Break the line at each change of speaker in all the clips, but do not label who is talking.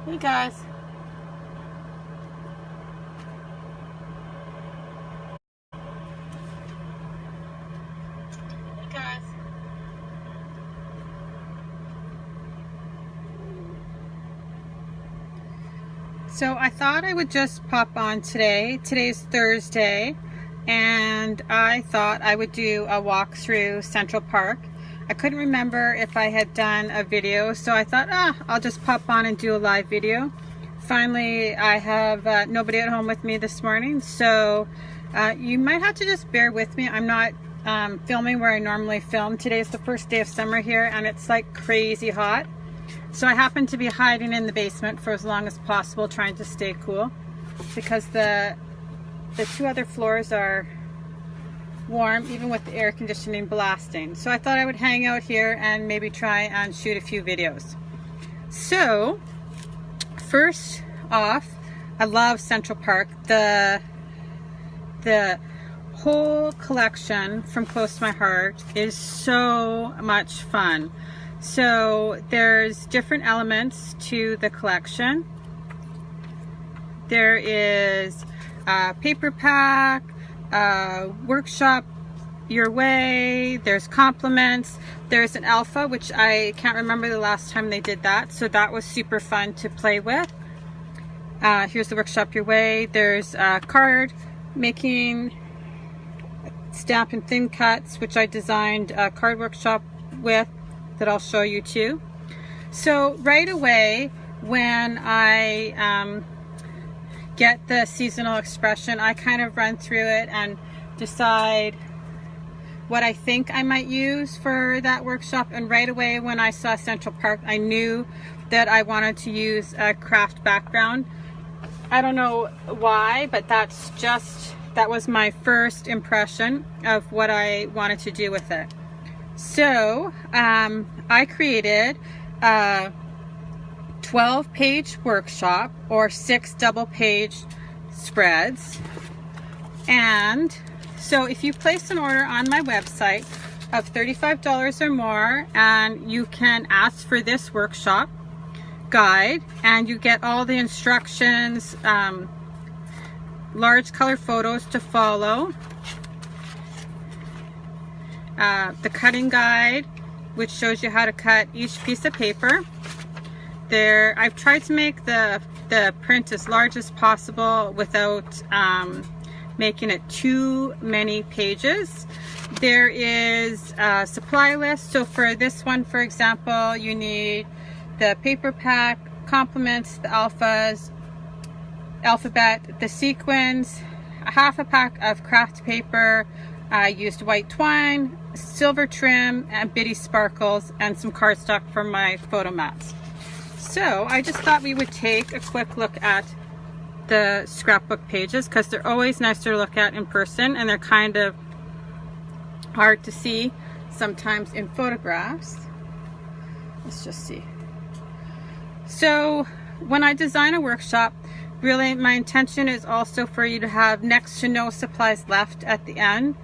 Hey guys. Hey guys. So I thought I would just pop on today. Today's Thursday, and I thought I would do a walk through Central Park. I couldn't remember if I had done a video, so I thought, I'll just pop on and do a live video. Finally, I have nobody at home with me this morning, so you might have to just bear with me. I'm not filming where I normally film. Today's the first day of summer here, and it's like crazy hot. So I happen to be hiding in the basement for as long as possible, trying to stay cool, because the two other floors are warm, even with the air conditioning blasting. So I thought I would hang out here and maybe try and shoot a few videos. So first off, I love Central Park. The whole collection from Close to My Heart is so much fun. So there's different elements to the collection. There is a paper pack, workshop your way, there's compliments, there's an alpha, which I can't remember the last time they did that, so that was super fun to play with. Here's the workshop your way. There's card making, stamp and thin cuts, which I designed a card workshop with, that I'll show you too. So right away, when I get the seasonal expression, I kind of run through it and decide what I think I might use for that workshop. And right away when I saw Central Park, I knew that I wanted to use a craft background. I don't know why, but that was my first impression of what I wanted to do with it. So I created a 12-page workshop, or 6 double-page spreads. And so if you place an order on my website of $35 or more, and you can ask for this workshop guide, and you get all the instructions, large color photos to follow, the cutting guide, which shows you how to cut each piece of paper. I've tried to make the print as large as possible without making it too many pages. There is a supply list. So for this one, for example, you need the paper pack, compliments, the alphas, alphabet, the sequins, half a pack of craft paper. I used white twine, silver trim, and bitty sparkles, and some cardstock for my photo mats. So I just thought we would take a quick look at the scrapbook pages, because they're always nicer to look at in person, and they're kind of hard to see sometimes in photographs. Let's just see. So when I design a workshop, really my intention is also for you to have next to no supplies left at the end.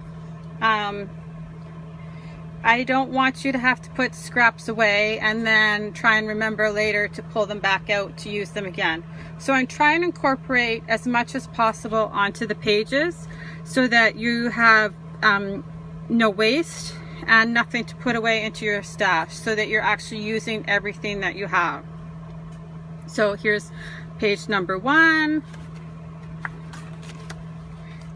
I don't want you to have to put scraps away and then try and remember later to pull them back out to use them again. So I'm trying to incorporate as much as possible onto the pages, so that you have no waste and nothing to put away into your stash, so that you're actually using everything that you have. So here's page number 1,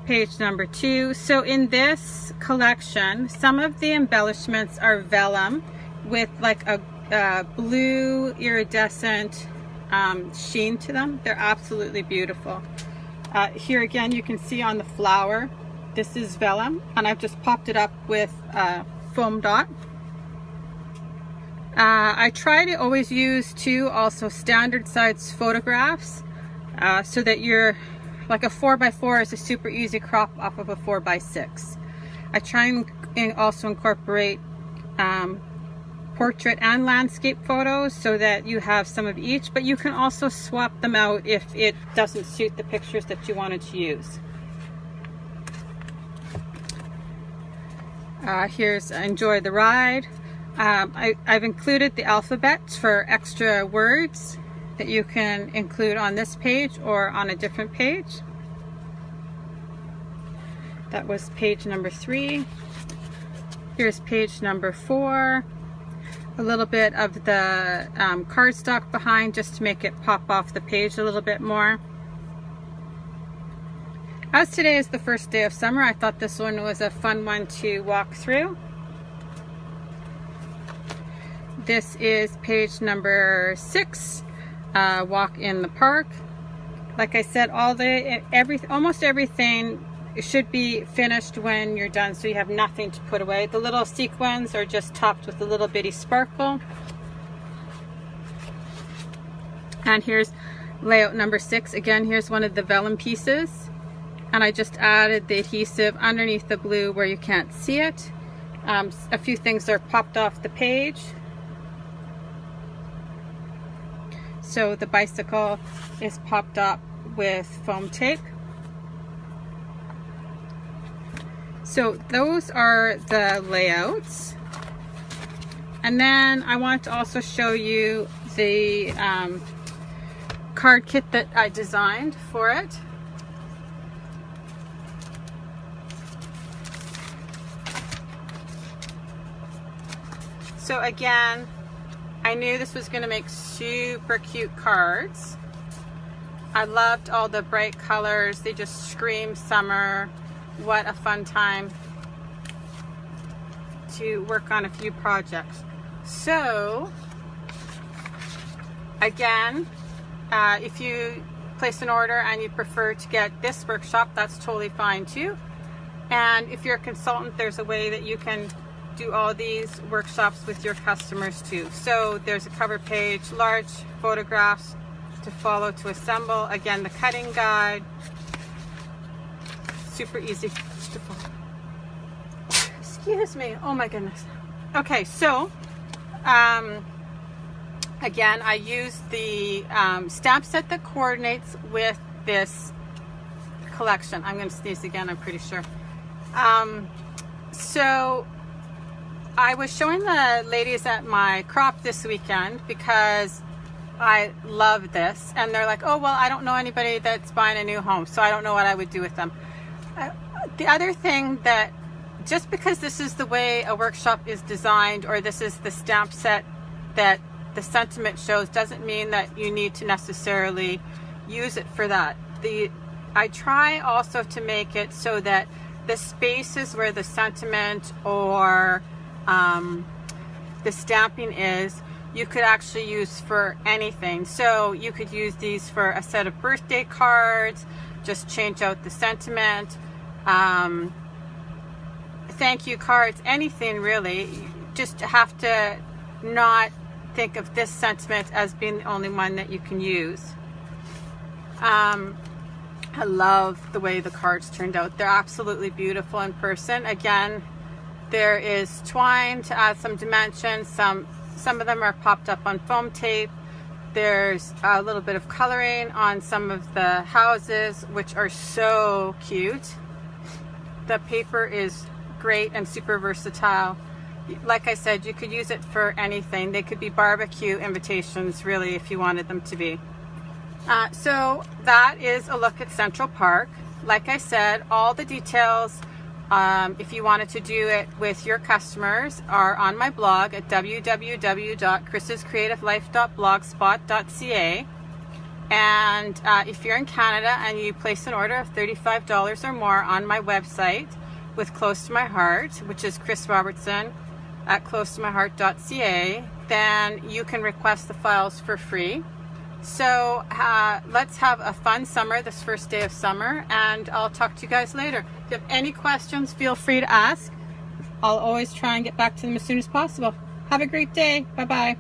page number 2. So in this collection, some of the embellishments are vellum with like a blue iridescent sheen to them. They're absolutely beautiful. Here again, you can see on the flower, this is vellum, and I've just popped it up with foam dot. I try to always use too also standard size photographs, so that you're like a 4x4 is a super easy crop off of a 4x6. I try and also incorporate portrait and landscape photos, so that you have some of each, but you can also swap them out if it doesn't suit the pictures that you wanted to use. Here's Enjoy the Ride. I've included the alphabet for extra words that you can include on this page or on a different page. That was page number 3. Here's page number 4. A little bit of the cardstock behind just to make it pop off the page a little bit more. As today is the first day of summer, I thought this one was a fun one to walk through. This is page number 6, Walk in the Park. Like I said, almost everything should be finished when you're done, so you have nothing to put away. The little sequins are just topped with a little bitty sparkle. And here's layout number 6. Again, here's one of the vellum pieces. And I just added the adhesive underneath the blue where you can't see it. A few things are popped off the page. So the bicycle is popped up with foam tape. So those are the layouts. And then I want to also show you the card kit that I designed for it. So again, I knew this was going to make super cute cards. I loved all the bright colors. They just scream summer. What a fun time to work on a few projects. So again, if you place an order and you prefer to get this workshop, that's totally fine too. And if you're a consultant, there's a way that you can do all these workshops with your customers too. So there's a cover page, large photographs to follow to assemble. Again, the cutting guide, super easy to follow. Excuse me, oh my goodness. Okay, so again, I used the stamp set that coordinates with this collection. I'm going to sneeze again, I'm pretty sure. So I was showing the ladies at my crop this weekend because I love this, and they're like, oh well, I don't know anybody that's buying a new home, so I don't know what I would do with them. The other thing, that just because this is the way a workshop is designed, or this is the stamp set that the sentiment shows, doesn't mean that you need to necessarily use it for that. I try also to make it so that the spaces where the sentiment or the stamping is, you could actually use for anything. So you could use these for a set of birthday cards, just change out the sentiment, thank you cards, anything really. You just have to not think of this sentiment as being the only one that you can use. I love the way the cards turned out. They're absolutely beautiful in person. Again, there is twine to add some dimension. Some of them are popped up on foam tape. There's a little bit of coloring on some of the houses, which are so cute. The paper is great and super versatile. Like I said, you could use it for anything. They could be barbecue invitations, really, if you wanted them to be. So that is a look at Central Park. Like I said, all the details, if you wanted to do it with your customers, are on my blog at www.chrisscreativelife.blogspot.ca. And if you're in Canada and you place an order of $35 or more on my website with Close to My Heart, which is Chris Robertson at closetomyheart.ca, then you can request the files for free. So let's have a fun summer, this first day of summer, and I'll talk to you guys later. If you have any questions, feel free to ask. I'll always try and get back to them as soon as possible. Have a great day. Bye-bye.